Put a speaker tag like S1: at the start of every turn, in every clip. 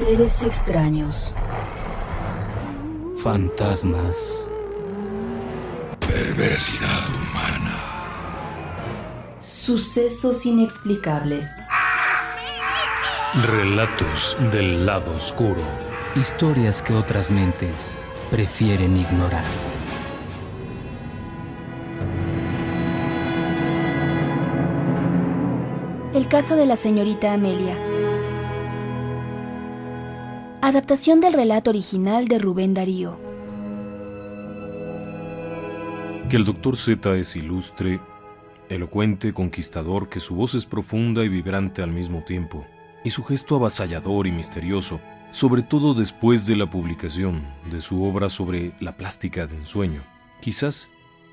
S1: Seres extraños.
S2: Fantasmas.
S3: Perversidad humana.
S1: Sucesos inexplicables.
S2: Relatos del lado oscuro. Historias que otras mentes prefieren ignorar.
S4: El caso de la señorita Amelia. Adaptación del relato original de Rubén Darío.
S5: Que el Dr. Z es ilustre, elocuente, conquistador, que su voz es profunda y vibrante al mismo tiempo, y su gesto avasallador y misterioso, sobre todo después de la publicación de su obra sobre la plástica de ensueño. Quizás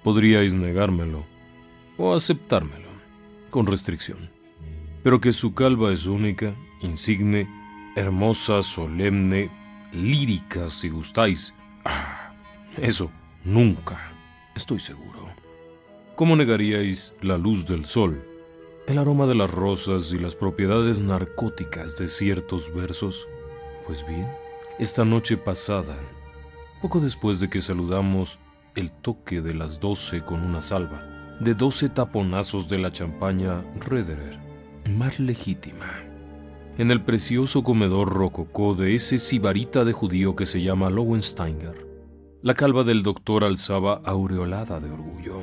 S5: podríais negármelo o aceptármelo, con restricción. Pero que su calva es única, insigne, hermosa, solemne, lírica, si gustáis. Eso nunca, estoy seguro. ¿Cómo negaríais la luz del sol, el aroma de las rosas y las propiedades narcóticas de ciertos versos? Pues bien, esta noche pasada, poco después de que saludamos el toque de las 12 con una salva, de 12 taponazos de la champaña Rederer, más legítima, en el precioso comedor rococó de ese sibarita de judío que se llama Lowensteiger, la calva del doctor alzaba aureolada de orgullo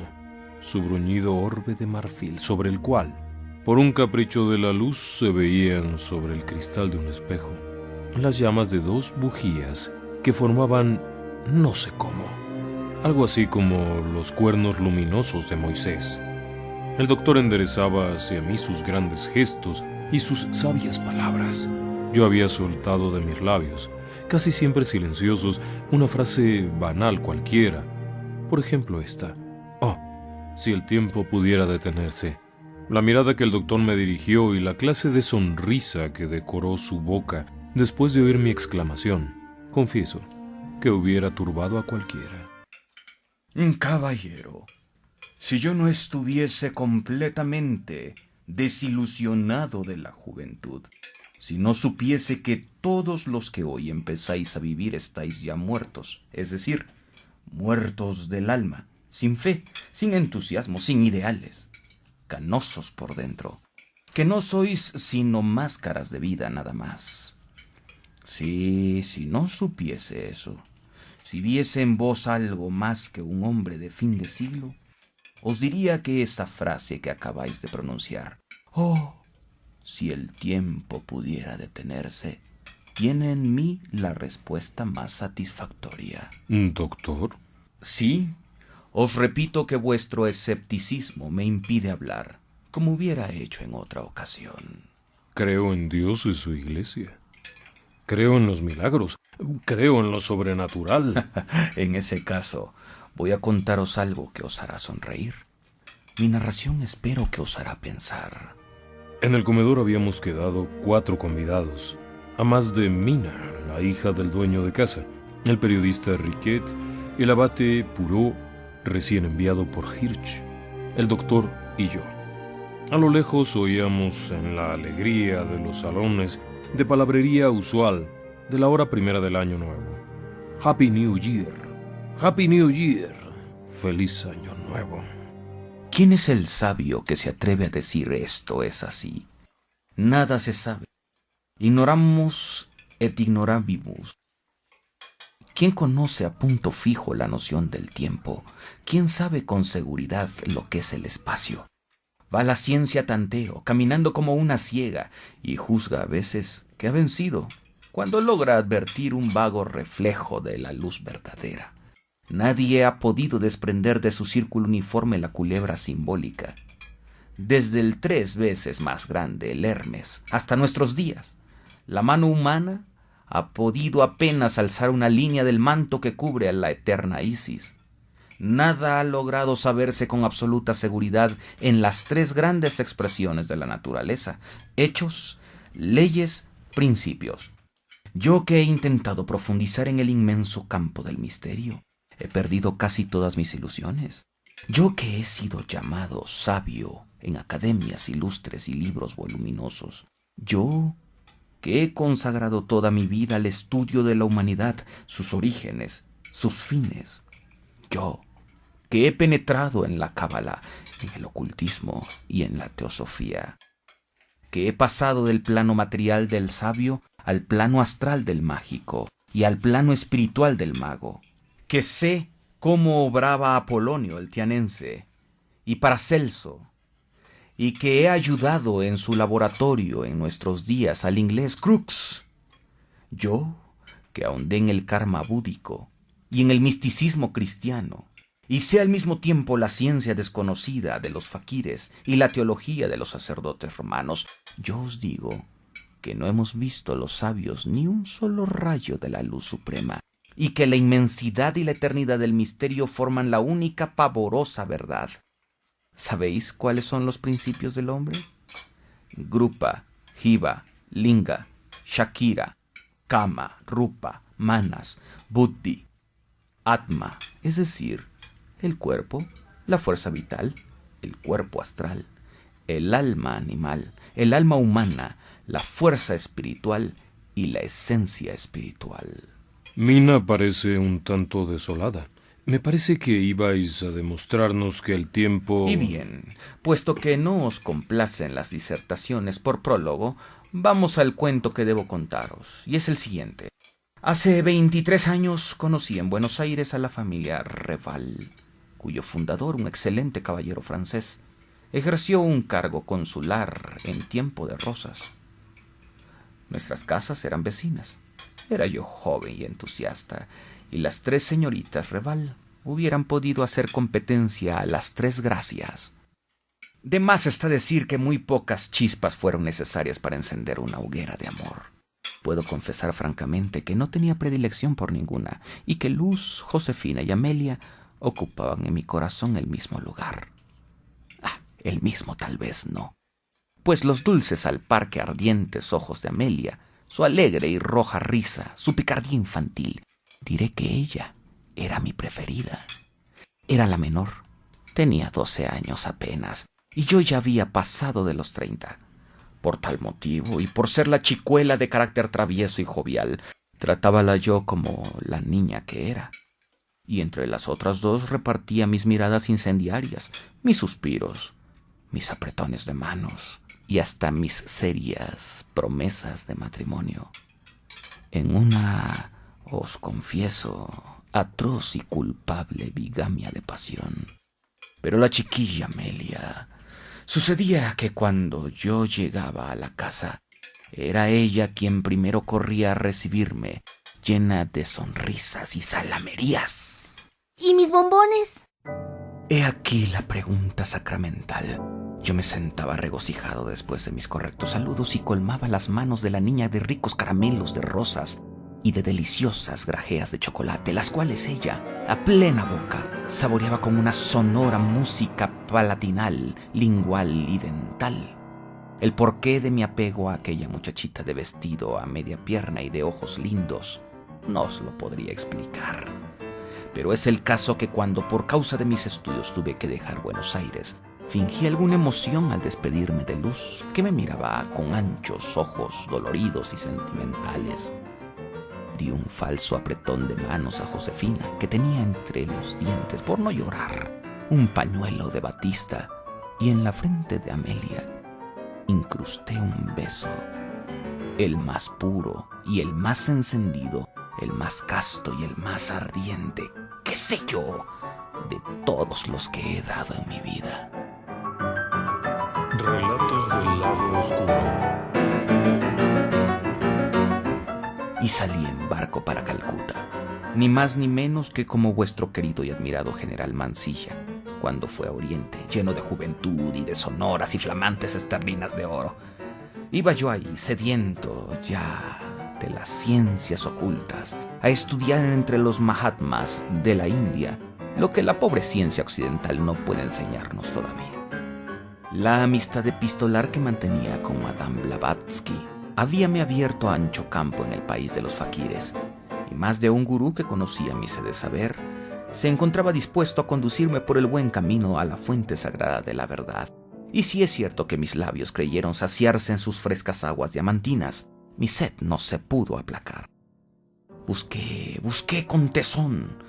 S5: su bruñido orbe de marfil, sobre el cual, por un capricho de la luz, se veían sobre el cristal de un espejo las llamas de 2 bujías que formaban no sé cómo, algo así como los cuernos luminosos de Moisés. El doctor enderezaba hacia mí sus grandes gestos y sus sabias palabras. Yo había soltado de mis labios, casi siempre silenciosos, una frase banal cualquiera. Por ejemplo esta: «Oh, si el tiempo pudiera detenerse». La mirada que el doctor me dirigió y la clase de sonrisa que decoró su boca después de oír mi exclamación, confieso que hubiera turbado a cualquiera.
S6: Caballero, si yo no estuviese completamente desilusionado de la juventud, si no supiese que todos los que hoy empezáis a vivir estáis ya muertos, es decir, muertos del alma, sin fe, sin entusiasmo, sin ideales, canosos por dentro, que no sois sino máscaras de vida nada más. Sí, si no supiese eso, si viese en vos algo más que un hombre de fin de siglo, os diría que esa frase que acabáis de pronunciar, «Oh, si el tiempo pudiera detenerse», tiene en mí la respuesta más satisfactoria.
S5: ¿Doctor?
S6: Sí, os repito que vuestro escepticismo me impide hablar, como hubiera hecho en otra ocasión.
S5: Creo en Dios y su iglesia. Creo en los milagros. Creo en lo sobrenatural.
S6: En ese caso, voy a contaros algo que os hará sonreír. Mi narración espero que os hará pensar.
S5: En el comedor habíamos quedado 4 convidados, a más de Mina, la hija del dueño de casa, el periodista Riquet, el abate Puró, recién enviado por Hirsch, el doctor y yo. A lo lejos oíamos en la alegría de los salones de palabrería usual de la hora primera del año nuevo: Happy New Year, Happy New Year, feliz año nuevo.
S6: ¿Quién es el sabio que se atreve a decir esto es así? Nada se sabe. Ignoramos et ignorabimus. ¿Quién conoce a punto fijo la noción del tiempo? ¿Quién sabe con seguridad lo que es el espacio? Va la ciencia a tanteo, caminando como una ciega, y juzga a veces que ha vencido, cuando logra advertir un vago reflejo de la luz verdadera. Nadie ha podido desprender de su círculo uniforme la culebra simbólica. Desde el 3 veces más grande, el Hermes, hasta nuestros días, la mano humana ha podido apenas alzar una línea del manto que cubre a la eterna Isis. Nada ha logrado saberse con absoluta seguridad en las 3 grandes expresiones de la naturaleza: hechos, leyes, principios. Yo que he intentado profundizar en el inmenso campo del misterio, he perdido casi todas mis ilusiones. Yo que he sido llamado sabio en academias ilustres y libros voluminosos, yo que he consagrado toda mi vida al estudio de la humanidad, sus orígenes, sus fines. Yo, que he penetrado en la cábala, en el ocultismo y en la teosofía, que he pasado del plano material del sabio al plano astral del mágico y al plano espiritual del mago, que sé cómo obraba Apolonio el tianense y Paracelso, y que he ayudado en su laboratorio en nuestros días al inglés Crookes. Yo, que ahondé en el karma búdico y en el misticismo cristiano, y sé al mismo tiempo la ciencia desconocida de los faquires y la teología de los sacerdotes romanos, yo os digo que no hemos visto los sabios ni un solo rayo de la luz suprema, y que la inmensidad y la eternidad del misterio forman la única pavorosa verdad. ¿Sabéis cuáles son los principios del hombre? Grupa, Jiva, Linga, Shakira, Kama, Rupa, Manas, Buddhi, Atma, es decir, el cuerpo, la fuerza vital, el cuerpo astral, el alma animal, el alma humana, la fuerza espiritual y la esencia espiritual.
S5: Mina parece un tanto desolada. Me parece que ibais a demostrarnos que el tiempo...
S6: Y bien, puesto que no os complacen las disertaciones por prólogo, vamos al cuento que debo contaros, y es el siguiente. Hace 23 años conocí en Buenos Aires a la familia Reval, cuyo fundador, un excelente caballero francés, ejerció un cargo consular en tiempo de Rosas. Nuestras casas eran vecinas. Era yo joven y entusiasta, y las 3 señoritas Reval hubieran podido hacer competencia a las 3 Gracias. De más está decir que muy pocas chispas fueron necesarias para encender una hoguera de amor. Puedo confesar francamente que no tenía predilección por ninguna, y que Luz, Josefina y Amelia ocupaban en mi corazón el mismo lugar. El mismo tal vez no, pues los dulces al par que ardientes ojos de Amelia, su alegre y roja risa, su picardía infantil, diré que ella era mi preferida. Era la menor, tenía 12 años apenas, y yo ya había pasado de los 30. Por tal motivo, y por ser la chicuela de carácter travieso y jovial, tratábala yo como la niña que era. Y entre las otras 2 repartía mis miradas incendiarias, mis suspiros, mis apretones de manos y hasta mis serias promesas de matrimonio. En una, os confieso, atroz y culpable bigamia de pasión. Pero la chiquilla Amelia, sucedía que cuando yo llegaba a la casa, era ella quien primero corría a recibirme, llena de sonrisas y salamerías.
S4: ¿Y mis bombones?
S6: He aquí la pregunta sacramental. Yo me sentaba regocijado después de mis correctos saludos y colmaba las manos de la niña de ricos caramelos de rosas y de deliciosas grajeas de chocolate, las cuales ella, a plena boca, saboreaba con una sonora música palatinal, lingual y dental. El porqué de mi apego a aquella muchachita de vestido a media pierna y de ojos lindos no os lo podría explicar. Pero es el caso que cuando por causa de mis estudios tuve que dejar Buenos Aires, fingí alguna emoción al despedirme de Luz, que me miraba con anchos ojos doloridos y sentimentales. Di un falso apretón de manos a Josefina, que tenía entre los dientes, por no llorar, un pañuelo de batista, y en la frente de Amelia incrusté un beso, el más puro y el más encendido, el más casto y el más ardiente, qué sé yo, de todos los que he dado en mi vida.
S5: Relatos del lado oscuro.
S6: Y salí en barco para Calcuta, ni más ni menos que como vuestro querido y admirado general Mansilla, cuando fue a Oriente, lleno de juventud y de sonoras y flamantes esterlinas de oro. Iba yo ahí, sediento ya de las ciencias ocultas, a estudiar entre los Mahatmas de la India lo que la pobre ciencia occidental no puede enseñarnos todavía. La amistad epistolar que mantenía con Madame Blavatsky habíame abierto ancho campo en el país de los faquires, y más de un gurú que conocía mi sed de saber se encontraba dispuesto a conducirme por el buen camino a la fuente sagrada de la verdad. Y si es cierto que mis labios creyeron saciarse en sus frescas aguas diamantinas, Mi sed no se pudo aplacar. Busqué con tesón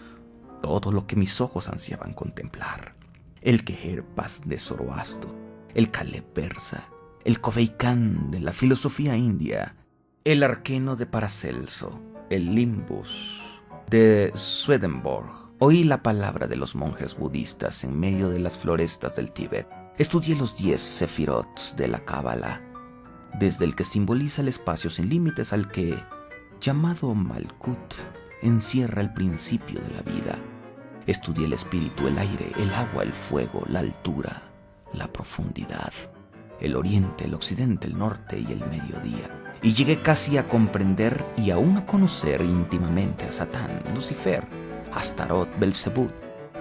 S6: todo lo que mis ojos ansiaban contemplar. El Quejerpas de Zoroastro, el Caleb persa, el Koveikan de la filosofía india, el Arqueno de Paracelso, el Limbus de Swedenborg. Oí la palabra de los monjes budistas en medio de las florestas del Tíbet. Estudié los 10 sefirots de la Cábala, desde el que simboliza el espacio sin límites al que, llamado Malkut, encierra el principio de la vida. Estudié el espíritu, el aire, el agua, el fuego, la altura, la profundidad, el oriente, el occidente, el norte y el mediodía. Y llegué casi a comprender y aún a conocer íntimamente a Satán, Lucifer, Astarot, Belzebú,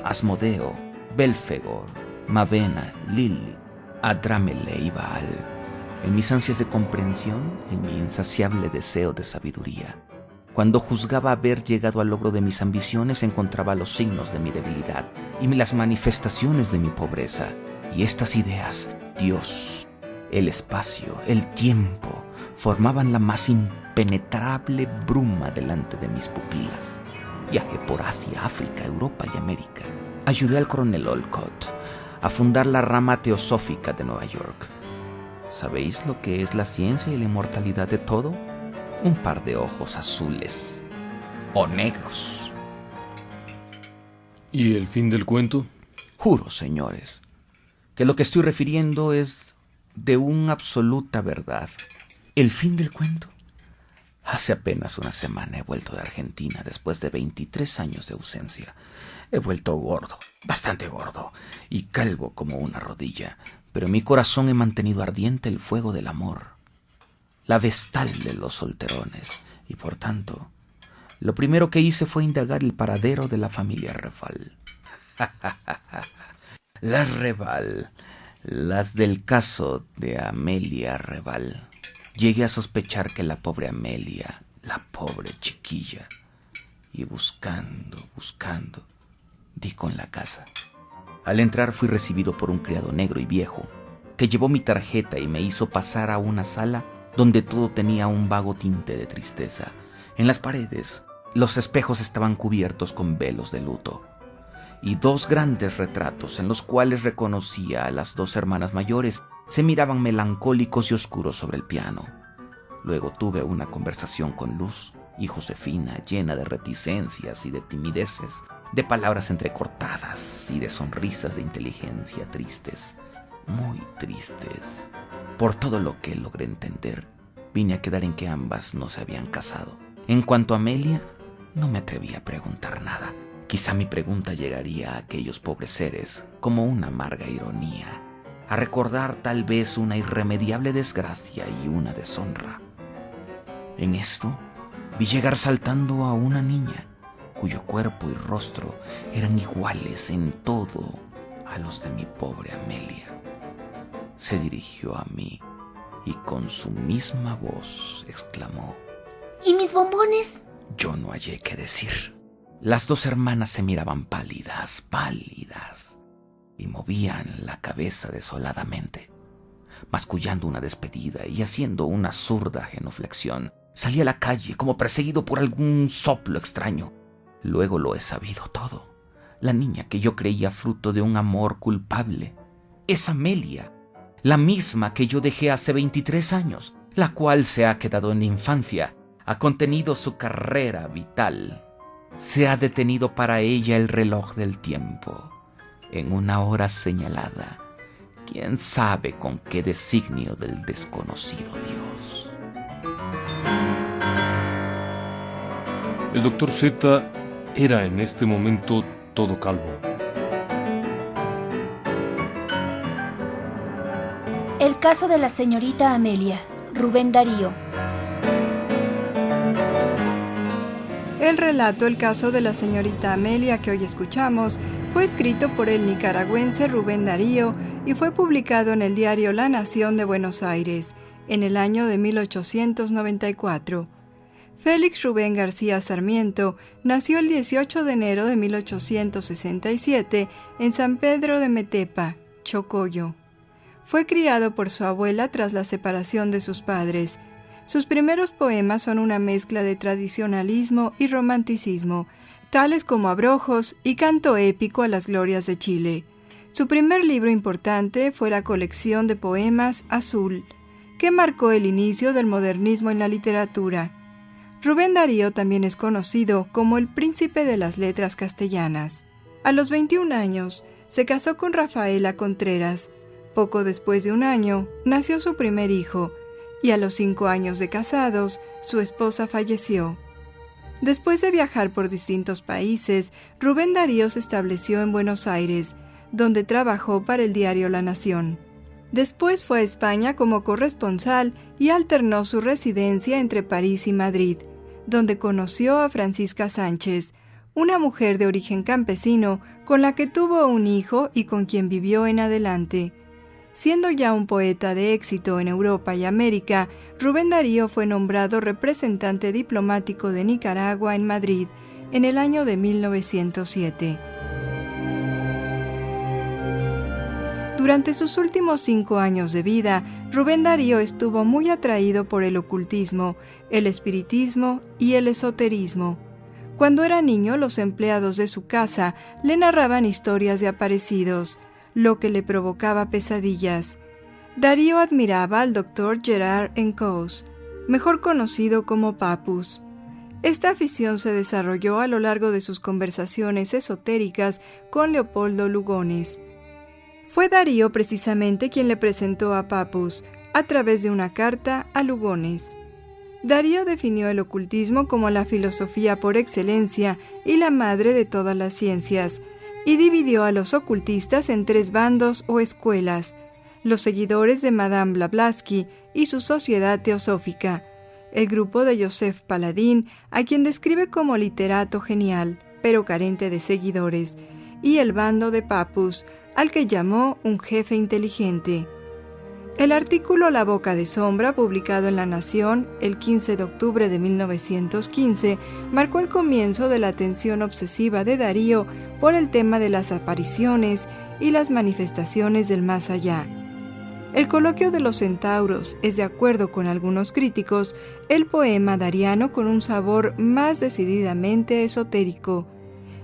S6: Asmodeo, Belfegor, Mavena, Lilith, Adramele y Baal. En mis ansias de comprensión, en mi insaciable deseo de sabiduría, cuando juzgaba haber llegado al logro de mis ambiciones, encontraba los signos de mi debilidad y las manifestaciones de mi pobreza. Y estas ideas, Dios, el espacio, el tiempo, formaban la más impenetrable bruma delante de mis pupilas. Viajé por Asia, África, Europa y América. Ayudé al coronel Olcott a fundar la rama teosófica de Nueva York. ¿Sabéis lo que es la ciencia y la inmortalidad de todo? Un par de ojos azules o negros.
S5: ¿Y el fin del cuento?
S6: Juro, señores, que lo que estoy refiriendo es de una absoluta verdad. ¿El fin del cuento? Hace apenas una semana he vuelto de Argentina después de 23 años de ausencia. He vuelto gordo, bastante gordo, y calvo como una rodilla, pero en mi corazón he mantenido ardiente el fuego del amor, la vestal de los solterones, y por tanto, lo primero que hice fue indagar el paradero de la familia Reval. Las Reval, las del caso de Amelia Reval. Llegué a sospechar que la pobre Amelia, la pobre chiquilla, y buscando, di con la casa. Al entrar fui recibido por un criado negro y viejo, que llevó mi tarjeta y me hizo pasar a una sala donde todo tenía un vago tinte de tristeza. En las paredes, los espejos estaban cubiertos con velos de luto, y 2 grandes retratos en los cuales reconocía a las 2 hermanas mayores se miraban melancólicos y oscuros sobre el piano. Luego tuve una conversación con Luz y Josefina llena de reticencias y de timideces, de palabras entrecortadas y de sonrisas de inteligencia tristes, muy tristes. Por todo lo que logré entender, vine a quedar en que ambas no se habían casado. En cuanto a Amelia, no me atreví a preguntar nada. Quizá mi pregunta llegaría a aquellos pobres seres como una amarga ironía, a recordar tal vez una irremediable desgracia y una deshonra. En esto, vi llegar saltando a una niña, cuyo cuerpo y rostro eran iguales en todo a los de mi pobre Amelia. Se dirigió a mí y con su misma voz exclamó:
S4: ¿Y mis bombones?
S6: Yo no hallé qué decir. Las 2 hermanas se miraban pálidas, y movían la cabeza desoladamente. Mascullando una despedida y haciendo una zurda genuflexión, salí a la calle como perseguido por algún soplo extraño. Luego lo he sabido todo. La niña que yo creía fruto de un amor culpable es Amelia, la misma que yo dejé hace 23 años, la cual se ha quedado en la infancia, ha contenido su carrera vital. Se ha detenido para ella el reloj del tiempo, en una hora señalada, quién sabe con qué designio del desconocido Dios.
S5: El Dr. Z era en este momento todo calvo.
S4: El caso de la señorita Amelia, Rubén Darío.
S3: El relato El caso de la señorita Amelia que hoy escuchamos fue escrito por el nicaragüense Rubén Darío y fue publicado en el diario La Nación de Buenos Aires en el año de 1894. Félix Rubén García Sarmiento nació el 18 de enero de 1867 en San Pedro de Metepa, Chocoyo. Fue criado por su abuela tras la separación de sus padres. Sus primeros poemas son una mezcla de tradicionalismo y romanticismo, tales como Abrojos y Canto épico a las glorias de Chile. Su primer libro importante fue la colección de poemas Azul, que marcó el inicio del modernismo en la literatura. Rubén Darío también es conocido como el príncipe de las letras castellanas. A los 21 años, se casó con Rafaela Contreras. Poco después de un año, nació su primer hijo, y a los 5 años de casados, su esposa falleció. Después de viajar por distintos países, Rubén Darío se estableció en Buenos Aires, donde trabajó para el diario La Nación. Después fue a España como corresponsal y alternó su residencia entre París y Madrid, donde conoció a Francisca Sánchez, una mujer de origen campesino con la que tuvo un hijo y con quien vivió en adelante. Siendo ya un poeta de éxito en Europa y América, Rubén Darío fue nombrado representante diplomático de Nicaragua en Madrid en el año de 1907. Durante sus últimos 5 años de vida, Rubén Darío estuvo muy atraído por el ocultismo, el espiritismo y el esoterismo. Cuando era niño, los empleados de su casa le narraban historias de aparecidos, lo que le provocaba pesadillas. Darío admiraba al Dr. Gerard Encausse, mejor conocido como Papus. Esta afición se desarrolló a lo largo de sus conversaciones esotéricas con Leopoldo Lugones. Fue Darío precisamente quien le presentó a Papus, a través de una carta a Lugones. Darío definió el ocultismo como la filosofía por excelencia y la madre de todas las ciencias, y dividió a los ocultistas en 3 bandos o escuelas: los seguidores de Madame Blavatsky y su Sociedad Teosófica, el grupo de Joseph Paladin, a quien describe como literato genial, pero carente de seguidores, y el bando de Papus, al que llamó un jefe inteligente. El artículo La Boca de Sombra, publicado en La Nación el 15 de octubre de 1915, marcó el comienzo de la atención obsesiva de Darío por el tema de las apariciones y las manifestaciones del más allá. El coloquio de los centauros es, de acuerdo con algunos críticos, el poema dariano con un sabor más decididamente esotérico.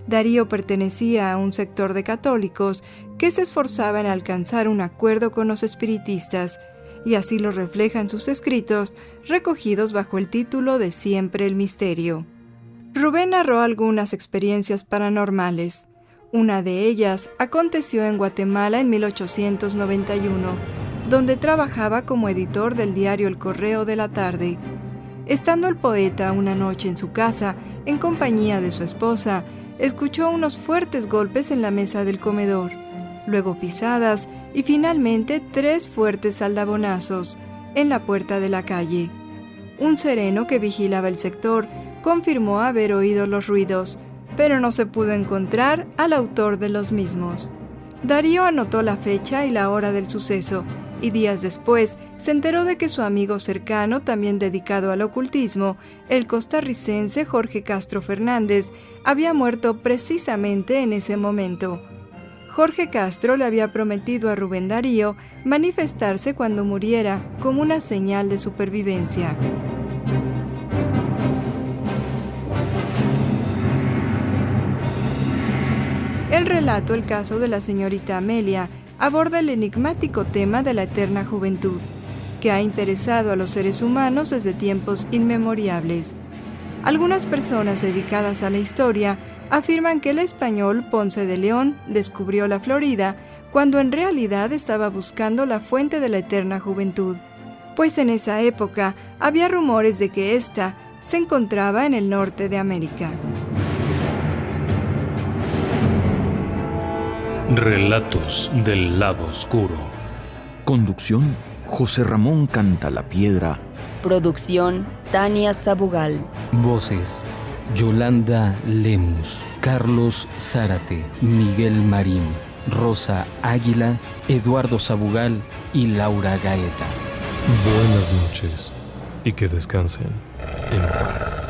S3: Darío pertenecía a un sector de católicos que se esforzaba en alcanzar un acuerdo con los espiritistas, y así lo reflejan sus escritos, recogidos bajo el título de Siempre el Misterio. Rubén narró algunas experiencias paranormales. Una de ellas aconteció en Guatemala en 1891, donde trabajaba como editor del diario El Correo de la Tarde. Estando el poeta una noche en su casa, en compañía de su esposa, escuchó unos fuertes golpes en la mesa del comedor, luego pisadas y finalmente 3 fuertes aldabonazos en la puerta de la calle. Un sereno que vigilaba el sector confirmó haber oído los ruidos, pero no se pudo encontrar al autor de los mismos. Darío anotó la fecha y la hora del suceso, y días después se enteró de que su amigo cercano, también dedicado al ocultismo, el costarricense Jorge Castro Fernández, había muerto precisamente en ese momento. Jorge Castro le había prometido a Rubén Darío manifestarse cuando muriera como una señal de supervivencia. El relato El caso de la señorita Amelia aborda el enigmático tema de la eterna juventud, que ha interesado a los seres humanos desde tiempos inmemoriales. Algunas personas dedicadas a la historia afirman que el español Ponce de León descubrió la Florida cuando en realidad estaba buscando la fuente de la eterna juventud, pues en esa época había rumores de que ésta se encontraba en el norte de América.
S5: Relatos del lado oscuro.
S6: Conducción: José Ramón Cantalapiedra.
S1: Producción Tania Sabugal.
S2: Voces: Yolanda Lemus, Carlos Zárate, Miguel Marín, Rosa Águila, Eduardo Sabugal y Laura Gaeta.
S5: Buenas noches y que descansen en paz.